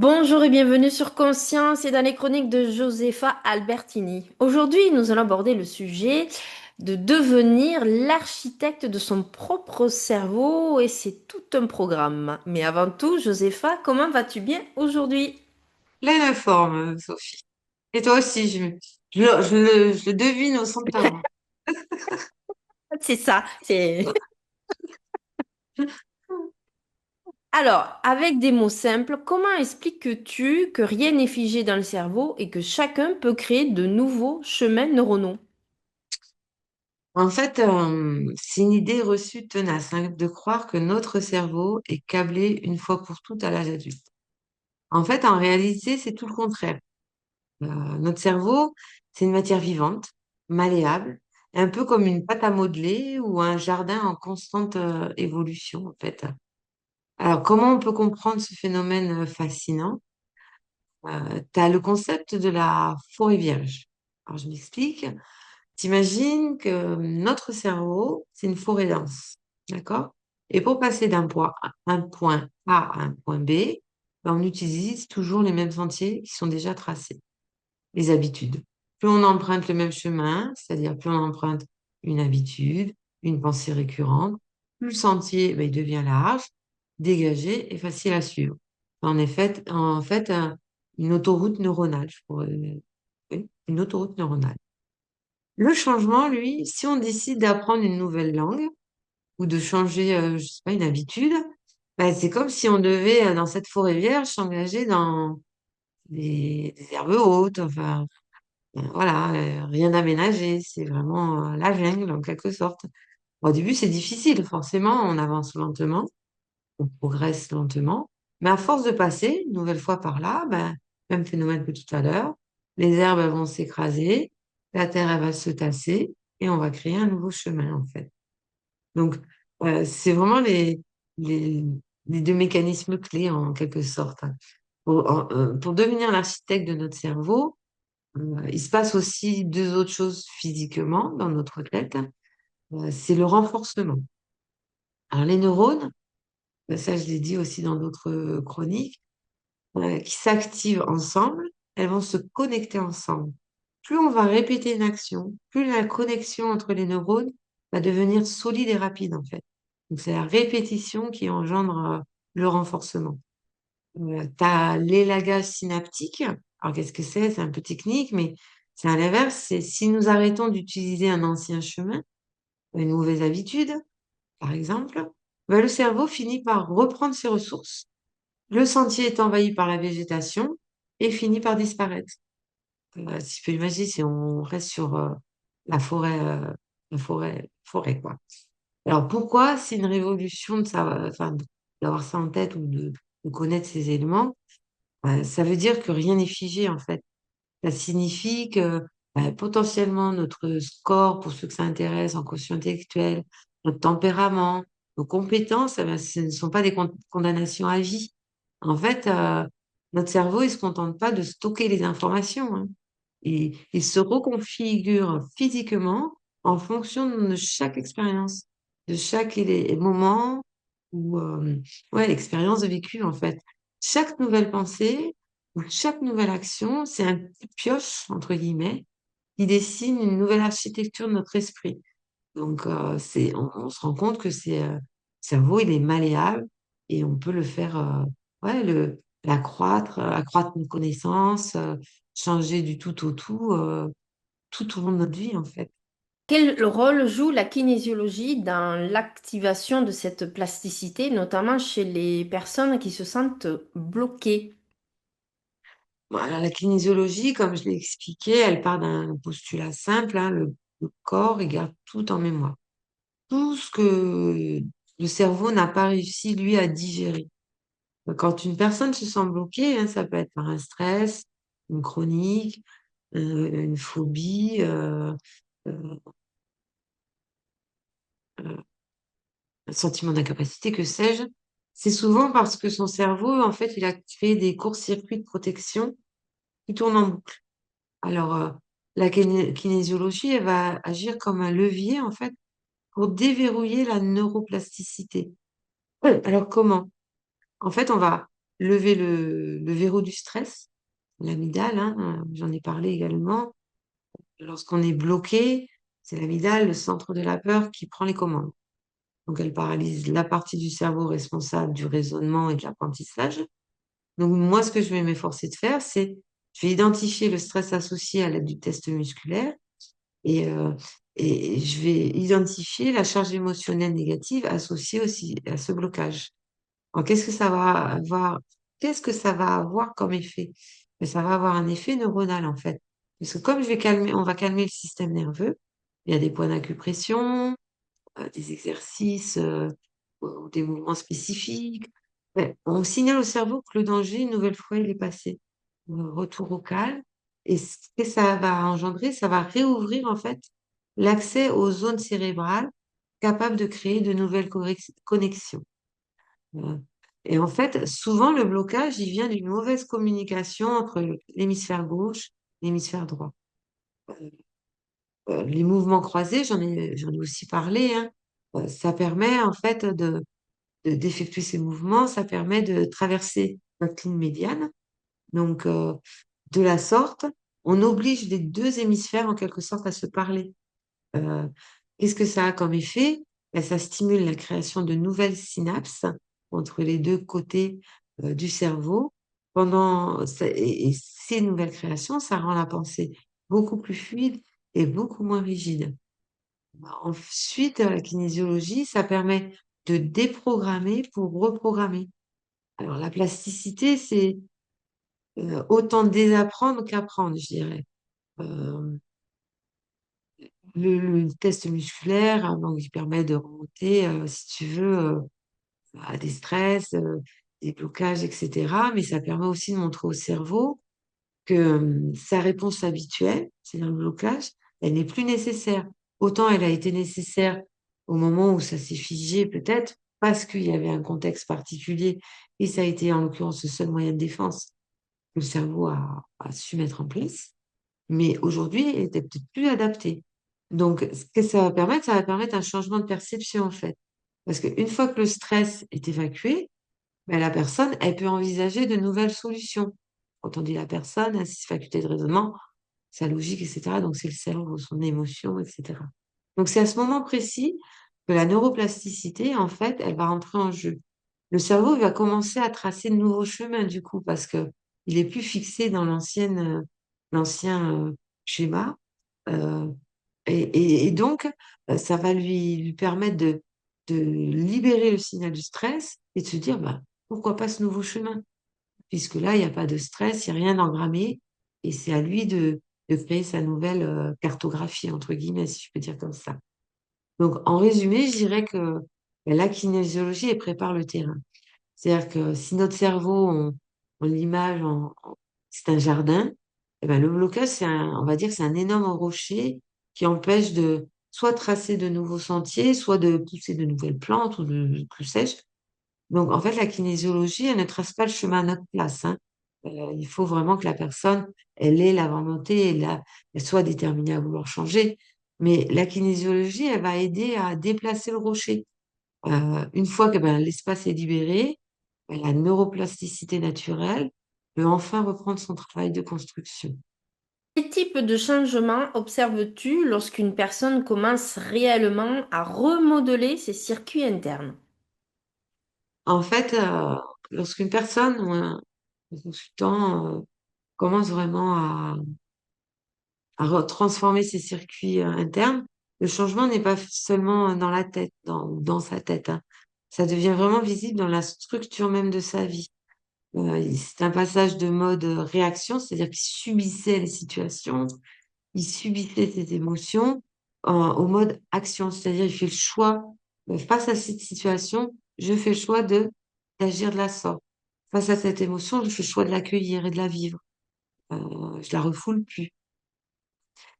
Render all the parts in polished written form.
Bonjour et bienvenue sur Conscience et dans les chroniques de Josefa Albertini. Aujourd'hui, nous allons aborder le sujet de devenir l'architecte de son propre cerveau et c'est tout un programme. Mais avant tout, Josefa, comment vas-tu bien aujourd'hui? Pleine forme, Sophie. Et toi aussi, je le devine au son de ta voix. C'est ça, c'est... Alors, avec des mots simples, comment expliques-tu que rien n'est figé dans le cerveau et que chacun peut créer de nouveaux chemins neuronaux? En fait, c'est une idée reçue tenace, hein, de croire que notre cerveau est câblé une fois pour toutes à l'âge adulte. En fait, en réalité, c'est tout le contraire. Notre cerveau, c'est une matière vivante, malléable, un peu comme une pâte à modeler ou un jardin en constante évolution, en fait. Alors, comment on peut comprendre ce phénomène fascinant? Tu as le concept de la forêt vierge. Alors, je m'explique. T'imagines que notre cerveau, c'est une forêt dense. D'accord? Et pour passer un point A à un point B, ben, on utilise toujours les mêmes sentiers qui sont déjà tracés, les habitudes. Plus on emprunte le même chemin, c'est-à-dire plus on emprunte une habitude, une pensée récurrente, plus le sentier ben, il devient large, dégagé et facile à suivre. Une autoroute neuronale, oui, une autoroute neuronale. Le changement, lui, si on décide d'apprendre une nouvelle langue ou de changer, je sais pas, une habitude, ben, c'est comme si on devait, dans cette forêt vierge, s'engager dans des herbes hautes, enfin, voilà, rien d'aménagé, c'est vraiment la jungle en quelque sorte. Au début, c'est difficile, forcément, on avance lentement, on progresse lentement, mais à force de passer une nouvelle fois par là, ben, même phénomène que tout à l'heure, les herbes elles vont s'écraser, la terre elle va se tasser et on va créer un nouveau chemin en fait. Donc, c'est vraiment les, les deux mécanismes clés en quelque sorte. Pour devenir l'architecte de notre cerveau, il se passe aussi deux autres choses physiquement dans notre tête. C'est le renforcement. Alors, les neurones, ça je l'ai dit aussi dans d'autres chroniques, qui s'activent ensemble, elles vont se connecter ensemble. Plus on va répéter une action, plus la connexion entre les neurones va devenir solide et rapide en fait. Donc, c'est la répétition qui engendre le renforcement. Tu as l'élagage synaptique. Alors, qu'est-ce que c'est? C'est un peu technique, mais c'est à l'inverse. C'est si nous arrêtons d'utiliser un ancien chemin, une mauvaise habitude, par exemple, ben, le cerveau finit par reprendre ses ressources. Le sentier est envahi par la végétation et finit par disparaître. Si tu peux imaginer, si on reste sur la forêt, quoi. Alors, pourquoi c'est une révolution enfin, d'avoir ça en tête ou de connaître ces éléments? Ça veut dire que rien n'est figé, en fait. Ça signifie que potentiellement notre score, pour ceux que ça intéresse, en quotient intellectuel, notre tempérament, nos compétences, ce ne sont pas des condamnations à vie. En fait, notre cerveau, il se contente pas de stocker les informations, hein. Il se reconfigure physiquement en fonction de chaque expérience, de chaque moment ou ouais, l'expérience vécue, en fait. Chaque nouvelle pensée, donc, chaque nouvelle action, c'est un coup de pioche, entre guillemets, qui dessine une nouvelle architecture de notre esprit. Donc, on se rend compte que le cerveau, il est malléable et on peut le faire, ouais, accroître nos connaissances, changer du tout au tout au long de notre vie, en fait. Quel rôle joue la kinésiologie dans l'activation de cette plasticité, notamment chez les personnes qui se sentent bloquées? Voilà, la kinésiologie, comme je l'ai expliqué, elle part d'un postulat simple, hein, le corps, il garde tout en mémoire. Tout ce que le cerveau n'a pas réussi, lui, à digérer. Quand une personne se sent bloquée, hein, ça peut être par un stress, une chronique, une phobie, euh, euh, un sentiment d'incapacité, que sais-je. C'est souvent parce que son cerveau, en fait, il a créé des courts-circuits de protection qui tournent en boucle. Alors, la kinésiologie, elle va agir comme un levier, en fait, pour déverrouiller la neuroplasticité. Alors, comment? En fait, on va lever le verrou du stress, l'amygdale, hein, j'en ai parlé également. Lorsqu'on est bloqué, c'est l'amygdale, le centre de la peur, qui prend les commandes. Donc, elle paralyse la partie du cerveau responsable du raisonnement et de l'apprentissage. Donc, moi, ce que je vais m'efforcer de faire, c'est, je vais identifier le stress associé à l'aide du test musculaire et, euh, et je vais identifier la charge émotionnelle négative associée aussi à ce blocage. Alors, qu'est-ce que ça va avoir comme effet? Mais ça va avoir un effet neuronal, en fait. Parce que comme on va calmer le système nerveux, il y a des points d'acupression, des exercices ou des mouvements spécifiques. Ouais, on signale au cerveau que le danger, une nouvelle fois, il est passé. Retour au calme. Et ce que ça va engendrer, ça va réouvrir en fait l'accès aux zones cérébrales capables de créer de nouvelles connexions. Euh, Et en fait, souvent, le blocage, il vient d'une mauvaise communication entre l'hémisphère gauche et l'hémisphère droit. Les mouvements croisés, j'en ai aussi parlé, hein. Ça permet en fait d'effectuer ces mouvements, ça permet de traverser notre ligne médiane. Donc, de la sorte, on oblige les deux hémisphères en quelque sorte à se parler. Euh, Qu'est-ce que ça a comme effet? Ben, ça stimule la création de nouvelles synapses entre les deux côtés du cerveau. Et ces nouvelles créations, ça rend la pensée beaucoup plus fluide et beaucoup moins rigide. Ensuite, la kinésiologie, ça permet de déprogrammer pour reprogrammer. Alors, la plasticité, c'est autant désapprendre qu'apprendre, je dirais. Euh, le test musculaire, hein, donc, il permet de remonter, si tu veux, à des stress, des blocages, etc. Mais ça permet aussi de montrer au cerveau que sa réponse habituelle, c'est-à-dire le blocage, elle n'est plus nécessaire. Autant elle a été nécessaire au moment où ça s'est figé, peut-être, parce qu'il y avait un contexte particulier, et ça a été en l'occurrence le seul moyen de défense que le cerveau a su mettre en place. Mais aujourd'hui, elle était peut-être plus adaptée. Donc, ce que ça va permettre un changement de perception, en fait. Parce qu'une fois que le stress est évacué, ben, la personne, elle peut envisager de nouvelles solutions. Quand on dit la personne, hein, c'est ses facultés de raisonnement, sa logique, etc. Donc, c'est le cerveau, son émotion, etc. Donc, c'est à ce moment précis que la neuroplasticité, en fait, elle va entrer en jeu. Le cerveau il va commencer à tracer de nouveaux chemins, du coup, parce que il est plus fixé dans l'ancien schéma. Euh, et donc, ça va lui permettre de libérer le signal du stress et de se dire, bah, pourquoi pas ce nouveau chemin? Puisque là, il n'y a pas de stress, il n'y a rien d'engrammé, et c'est à lui de créer sa nouvelle cartographie, entre guillemets, si je peux dire comme ça. Donc, en résumé, je dirais que la kinésiologie, elle prépare le terrain. C'est-à-dire que si notre cerveau, on l'image, c'est un jardin, eh ben, le blocage, on va dire que c'est un énorme rocher qui empêche de soit tracer de nouveaux sentiers, soit de pousser de nouvelles plantes ou de plus sèches. Donc, en fait, la kinésiologie, elle ne trace pas le chemin à notre place, hein. Il faut vraiment que la personne, elle ait la volonté, elle soit déterminée à vouloir changer. Mais la kinésiologie, elle va aider à déplacer le rocher. Une fois que ben, l'espace est libéré, ben, la neuroplasticité naturelle peut enfin reprendre son travail de construction. Quel type de changement observes-tu lorsqu'une personne commence réellement à remodeler ses circuits internes? En fait, lorsqu'une personne ou un consultant commence vraiment à transformer ses circuits internes, le changement n'est pas seulement dans la tête, dans sa tête, hein. Ça devient vraiment visible dans la structure même de sa vie. C'est un passage de mode réaction, c'est-à-dire qu'il subissait les situations, il subissait ses émotions, au mode action, c'est-à-dire il fait le choix, face à cette situation, je fais le choix d'agir de la sorte. Face à cette émotion, je fais le choix de l'accueillir et de la vivre. Je la refoule plus.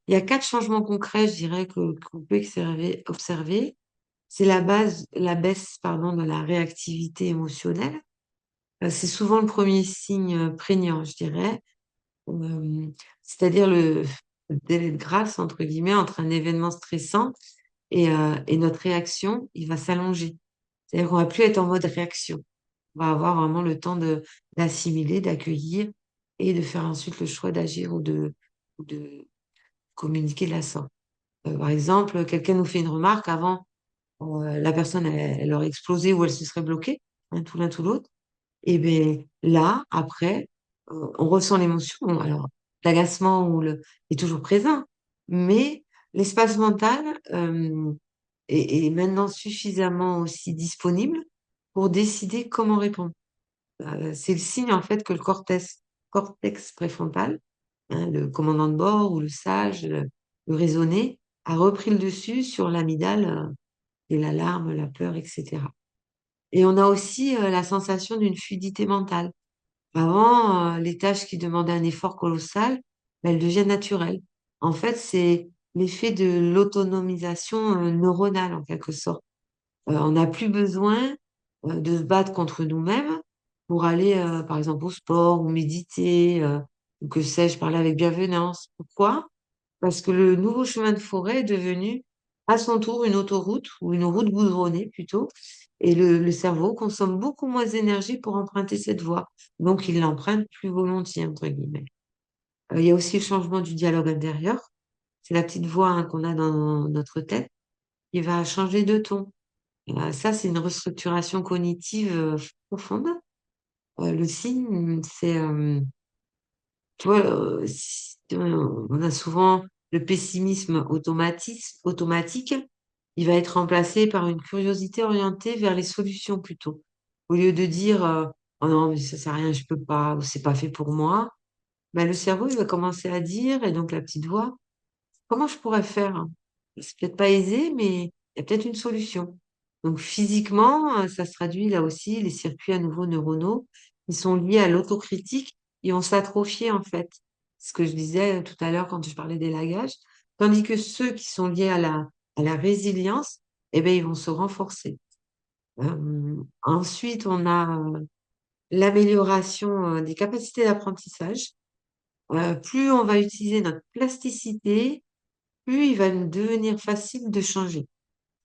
Il y a 4 changements concrets, je dirais, qu'on peut observer. C'est la baisse, pardon, de la réactivité émotionnelle. C'est souvent le premier signe prégnant, je dirais. Euh, C'est-à-dire le délai de grâce, entre guillemets, entre un événement stressant et notre réaction, il va s'allonger. C'est-à-dire qu'on va plus être en mode réaction. on va avoir vraiment le temps d'assimiler, d'accueillir et de faire ensuite le choix d'agir ou de communiquer de la sorte. Par exemple, quelqu'un nous fait une remarque avant, la personne, elle aurait explosé ou elle se serait bloquée, hein, tout l'un tout l'autre. Et bien là, après, on ressent l'émotion. Bon, alors, l'agacement est toujours présent, mais l'espace mental est maintenant suffisamment aussi disponible pour décider comment répondre. C'est le signe en fait que le cortex préfrontal, hein, le commandant de bord ou le sage, le raisonné, a repris le dessus sur l'amygdale et l'alarme, la peur, etc. Et on a aussi la sensation d'une fluidité mentale. Avant, les tâches qui demandaient un effort colossal, ben, elles deviennent naturelles. En fait, c'est l'effet de l'autonomisation neuronale, en quelque sorte. On n'a plus besoin de se battre contre nous-mêmes pour aller, par exemple, au sport ou méditer, ou que sais-je, parler avec bienveillance. Pourquoi? Parce que le nouveau chemin de forêt est devenu à son tour une autoroute ou une route goudronnée plutôt. Et le cerveau consomme beaucoup moins d'énergie pour emprunter cette voie. Donc, il l'emprunte plus volontiers, entre guillemets. Il y a aussi le changement du dialogue intérieur. C'est la petite voix hein, qu'on a dans notre tête qui va changer de ton. Ça, c'est une restructuration cognitive profonde. Le signe, c'est, tu vois, on a souvent le pessimisme automatique. Il va être remplacé par une curiosité orientée vers les solutions plutôt. Au lieu de dire, oh non, mais ça sert à rien, je peux pas, ou c'est pas fait pour moi, ben, le cerveau, il va commencer à dire, et donc la petite voix, comment je pourrais faire? Hein. C'est peut-être pas aisé, mais il y a peut-être une solution. Donc physiquement, ça se traduit là aussi, les circuits à nouveau neuronaux, ils sont liés à l'autocritique et vont s'atrophier en fait. Ce que je disais tout à l'heure quand je parlais d'élagage. Tandis que ceux qui sont liés à la résilience, eh ben, ils vont se renforcer. Ensuite, on a l'amélioration des capacités d'apprentissage. Plus on va utiliser notre plasticité, plus il va nous devenir facile de changer.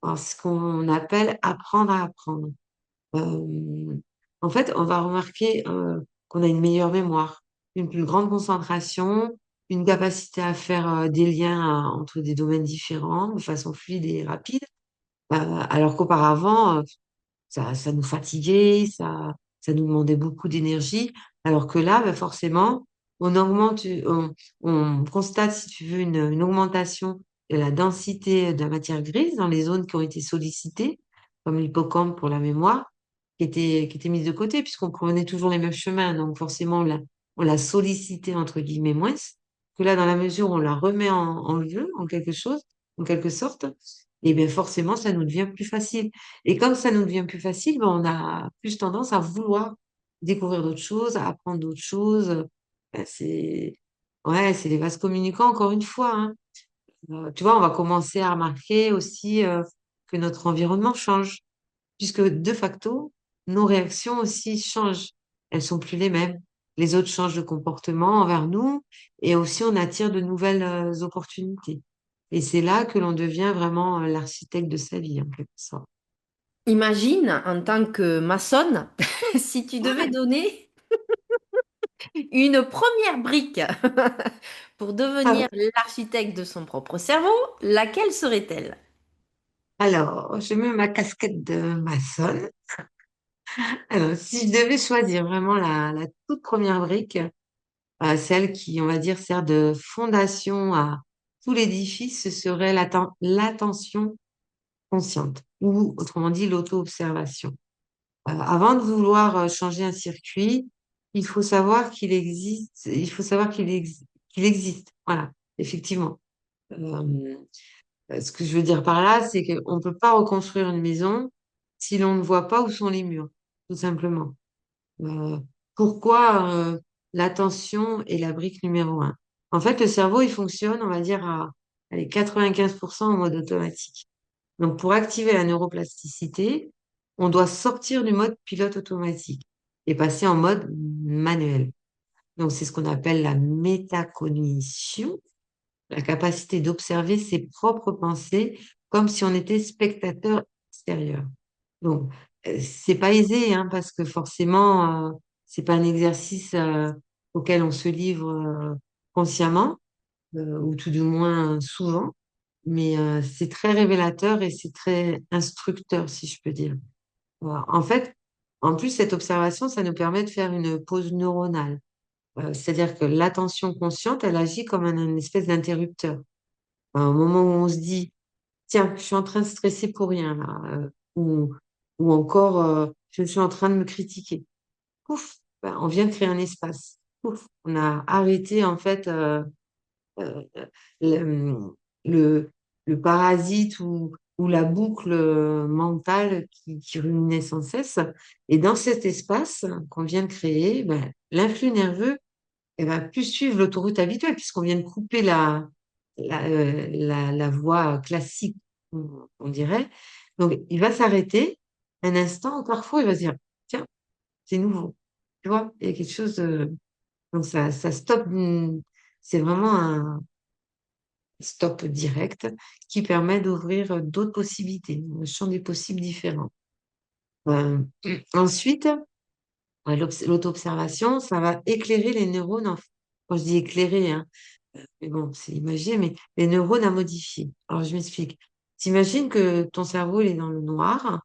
Alors, ce qu'on appelle apprendre à apprendre. Euh, En fait, on va remarquer qu'on a une meilleure mémoire, une plus grande concentration, une capacité à faire des liens entre des domaines différents de façon fluide et rapide, alors qu'auparavant, ça nous fatiguait, ça nous demandait beaucoup d'énergie, alors que là, ben, forcément, on constate, si tu veux, une augmentation de la densité de la matière grise dans les zones qui ont été sollicitées, comme l'hippocampe pour la mémoire, qui était mise de côté, puisqu'on prenait toujours les mêmes chemins, donc forcément, on l'a sollicité, entre guillemets, moins, que là, dans la mesure où on la remet en jeu, en quelque chose, en quelque sorte, et bien forcément, ça nous devient plus facile. Et comme ça nous devient plus facile, ben, on a plus tendance à vouloir découvrir d'autres choses, à apprendre d'autres choses. Ben, ouais, c'est les vases communicants, encore une fois. Hein. Tu vois, on va commencer à remarquer aussi que notre environnement change, puisque de facto, nos réactions aussi changent. Elles sont plus les mêmes. Les autres changent de comportement envers nous et aussi on attire de nouvelles opportunités. Et c'est là que l'on devient vraiment l'architecte de sa vie, en quelque sorte. Imagine, en tant que maçonne, si tu devais donner une première brique pour Ah, devenir l'architecte de son propre cerveau, laquelle serait-elle? alors, je mets ma casquette de maçonne. Alors, si je devais choisir vraiment la toute première brique, celle qui, on va dire, sert de fondation à tout l'édifice, ce serait l'attention consciente, ou autrement dit, l'auto-observation. Avant de vouloir changer un circuit, il faut savoir qu'il existe. Voilà, effectivement. Euh, Ce que je veux dire par là, c'est qu'on ne peut pas reconstruire une maison si l'on ne voit pas où sont les murs, tout simplement. Euh, Pourquoi l'attention est la brique numéro un? En fait, le cerveau, il fonctionne, on va dire, à allez, 95% en mode automatique. Donc, pour activer la neuroplasticité, on doit sortir du mode pilote automatique et passer en mode manuel. Donc, c'est ce qu'on appelle la métacognition, la capacité d'observer ses propres pensées comme si on était spectateur extérieur. Donc, c'est pas aisé, hein, parce que forcément, c'est pas un exercice auquel on se livre consciemment, ou tout du moins souvent, mais c'est très révélateur et c'est très instructeur, si je peux dire. Voilà. En fait, en plus, cette observation, ça nous permet de faire une pause neuronale. C'est-à-dire que l'attention consciente, elle agit comme une espèce d'interrupteur. Au moment où on se dit, tiens, je suis en train de stresser pour rien, là, ou encore, je suis en train de me critiquer. Pouf, ben, on vient de créer un espace. Pouf, on a arrêté, en fait, euh, le, le, le parasite ou la boucle mentale qui ruminait sans cesse. Et dans cet espace qu'on vient de créer, ben, l'influx nerveux elle va plus suivre l'autoroute habituelle puisqu'on vient de couper la voie classique, on dirait. Donc, il va s'arrêter un instant où parfois il va se dire, tiens, c'est nouveau. Tu vois, il y a quelque chose de... Donc, ça stoppe. C'est vraiment un stop direct qui permet d'ouvrir d'autres possibilités, un champ des possibles différents. Euh, ensuite, l'auto-observation, ça va éclairer les neurones. Quand je dis éclairer, hein, mais bon, c'est imagé, mais les neurones à modifier. Alors, je m'explique. T'imagines que ton cerveau, il est dans le noir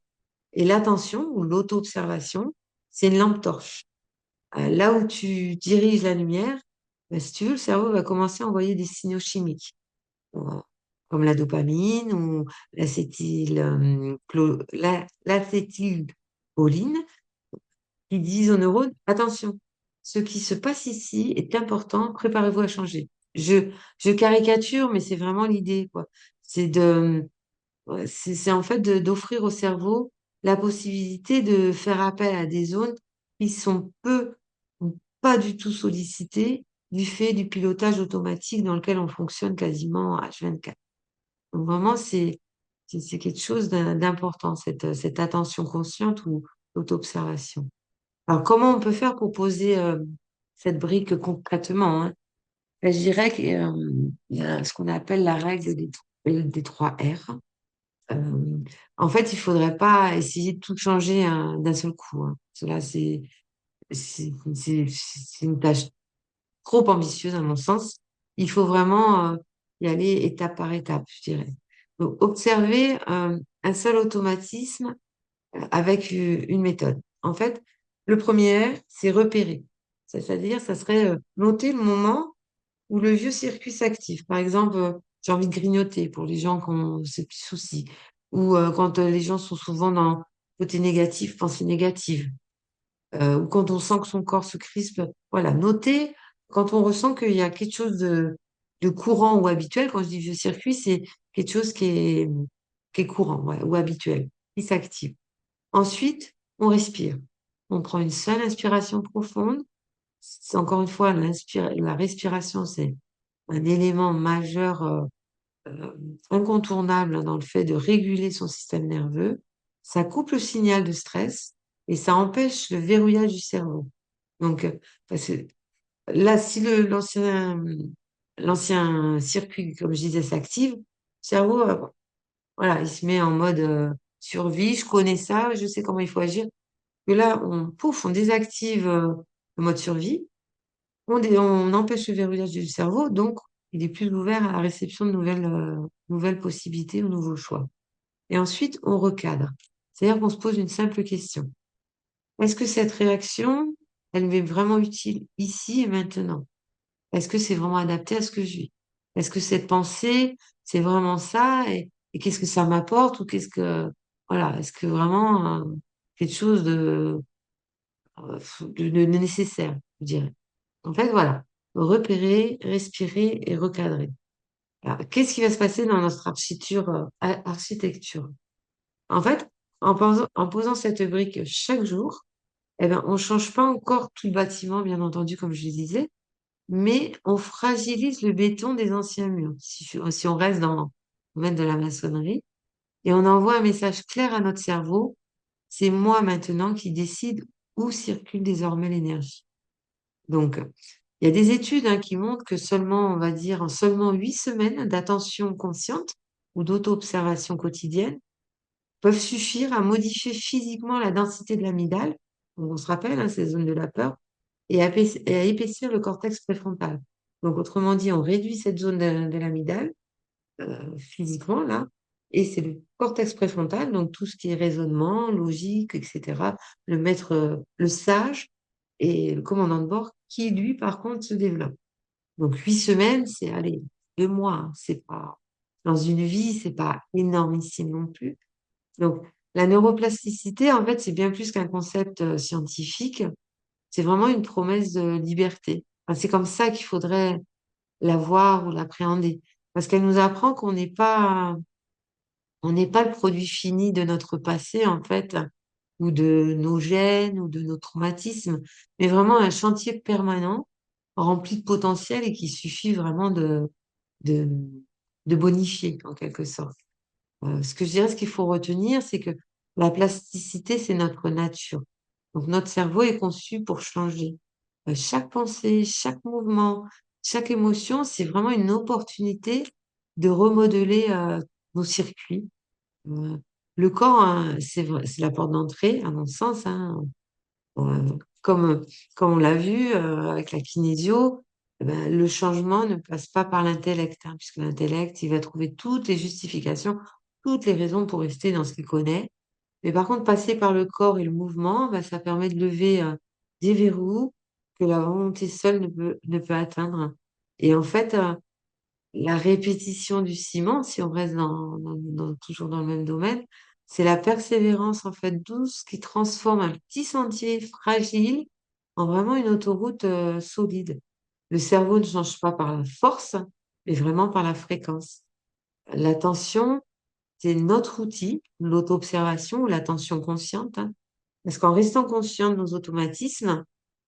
et l'attention ou l'auto-observation, c'est une lampe torche. Là où tu diriges la lumière, ben, si tu veux, le cerveau va commencer à envoyer des signaux chimiques, euh, comme la dopamine ou l'acétylcholine, qui disent aux neurones, attention, ce qui se passe ici est important, préparez-vous à changer. Je caricature, mais c'est vraiment l'idée, quoi. C'est de, ouais, c'est en fait d'offrir au cerveau la possibilité de faire appel à des zones qui sont peu ou pas du tout sollicitées du fait du pilotage automatique dans lequel on fonctionne quasiment H24. Donc vraiment, c'est quelque chose d'important, cette attention consciente ou l'auto-observation. Alors, comment on peut faire pour poser cette brique concrètement, hein? Ben, je dirais qu'il y a ce qu'on appelle la règle des 3 R. Euh, En fait, il faudrait pas essayer de tout changer hein, d'un seul coup, hein. Cela, c'est une tâche trop ambitieuse à mon sens. Il faut vraiment y aller étape par étape, je dirais. Donc, observer un seul automatisme avec une méthode. En fait, le premier, c'est repérer. C'est-à-dire, ça serait noter le moment où le vieux circuit s'active. Par exemple, j'ai envie de grignoter pour les gens qui ont ces petits soucis. Ou quand les gens sont souvent dans côté négatif, pensée négative. Ou quand on sent que son corps se crispe. Voilà, noter quand on ressent qu'il y a quelque chose de courant ou habituel. Quand je dis vieux circuit, c'est quelque chose qui est courant ouais, ou habituel, qui s'active. Ensuite, on respire. On prend une seule inspiration profonde. C'est encore une fois, la respiration, c'est un élément majeur, euh, incontournable dans le fait de réguler son système nerveux. Ça coupe le signal de stress et ça empêche le verrouillage du cerveau. Donc, parce que là, si l'ancien circuit, comme je disais, s'active, le cerveau, voilà, il se met en mode survie. Je connais ça, je sais comment il faut agir. Que là, on désactive le mode survie, on empêche le verrouillage du cerveau, donc il est plus ouvert à la réception de nouvelles possibilités ou nouveaux choix. Et ensuite, on recadre. C'est-à-dire qu'on se pose une simple question. Est-ce que cette réaction, elle m'est vraiment utile ici et maintenant? Est-ce que c'est vraiment adapté à ce que je vis? Est-ce que cette pensée, c'est vraiment ça? Et qu'est-ce que ça m'apporte? Ou voilà, est-ce que vraiment quelque chose de nécessaire, je dirais. En fait, voilà, repérer, respirer et recadrer. Alors, qu'est-ce qui va se passer dans notre architecture? En fait, en posant cette brique chaque jour, eh ben, on change pas encore tout le bâtiment, bien entendu, comme je le disais, mais on fragilise le béton des anciens murs, si on reste dans le domaine de la maçonnerie, et on envoie un message clair à notre cerveau, c'est moi maintenant qui décide où circule désormais l'énergie. Donc, il y a des études hein, qui montrent que seulement, on va dire, en seulement 8 semaines d'attention consciente ou d'auto-observation quotidienne, peuvent suffire à modifier physiquement la densité de l'amygdale, donc on se rappelle, hein, ces zones de la peur, et à épaissir le cortex préfrontal. Donc, autrement dit, on réduit cette zone de l'amygdale physiquement, là, et c'est le cortex préfrontal, donc tout ce qui est raisonnement, logique, etc., le maître, le sage et le commandant de bord, qui, lui, par contre, se développe. Donc, 8 semaines, c'est, allez, 2 mois, hein, c'est pas, dans une vie, c'est pas énormissime non plus. Donc, la neuroplasticité, en fait, c'est bien plus qu'un concept scientifique, c'est vraiment une promesse de liberté. Enfin, c'est comme ça qu'il faudrait la voir ou l'appréhender. Parce qu'elle nous apprend qu'on n'est pas le produit fini de notre passé, en fait, ou de nos gènes, ou de nos traumatismes, mais vraiment un chantier permanent, rempli de potentiel et qui suffit vraiment de, de bonifier, en quelque sorte. Ce que je dirais, ce qu'il faut retenir, c'est que la plasticité, c'est notre nature. Donc, notre cerveau est conçu pour changer. Chaque pensée, chaque mouvement, chaque émotion, c'est vraiment une opportunité de remodeler nos circuits. Euh, le corps, hein, c'est la porte d'entrée, à mon sens, hein. Comme, comme on l'a vu avec la kinésio, eh ben, le changement ne passe pas par l'intellect, hein, puisque l'intellect, il va trouver toutes les justifications, toutes les raisons pour rester dans ce qu'il connaît. Mais par contre, passer par le corps et le mouvement, ben, ça permet de lever des verrous que la volonté seule ne peut atteindre. Et en fait, la répétition du ciment, si on reste toujours dans le même domaine, c'est la persévérance en fait douce qui transforme un petit sentier fragile en vraiment une autoroute solide. Le cerveau ne change pas par la force, mais vraiment par la fréquence. L'attention, c'est notre outil, l'auto-observation ou l'attention consciente, hein, parce qu'en restant conscient de nos automatismes,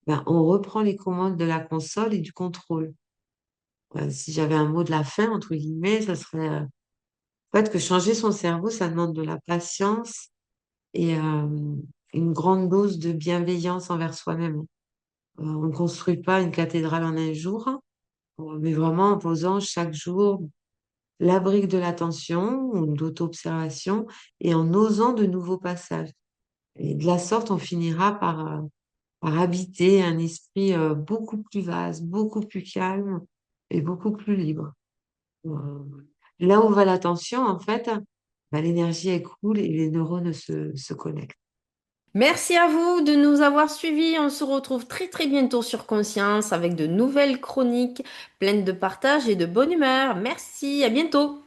ben, on reprend les commandes de la console et du contrôle. Si j'avais un mot de la fin, entre guillemets, ça serait en fait que changer son cerveau, ça demande de la patience et une grande dose de bienveillance envers soi-même. On ne construit pas une cathédrale en un jour, mais vraiment en posant chaque jour la brique de l'attention ou de l'auto-observation et en osant de nouveaux passages. Et de la sorte, on finira par habiter un esprit beaucoup plus vaste, beaucoup plus calme et beaucoup plus libre. Euh, Là où va l'attention, en fait, bah, l'énergie est cool et les neurones se connectent. Merci à vous de nous avoir suivis. On se retrouve très très bientôt sur Conscience avec de nouvelles chroniques pleines de partage et de bonne humeur. Merci, à bientôt.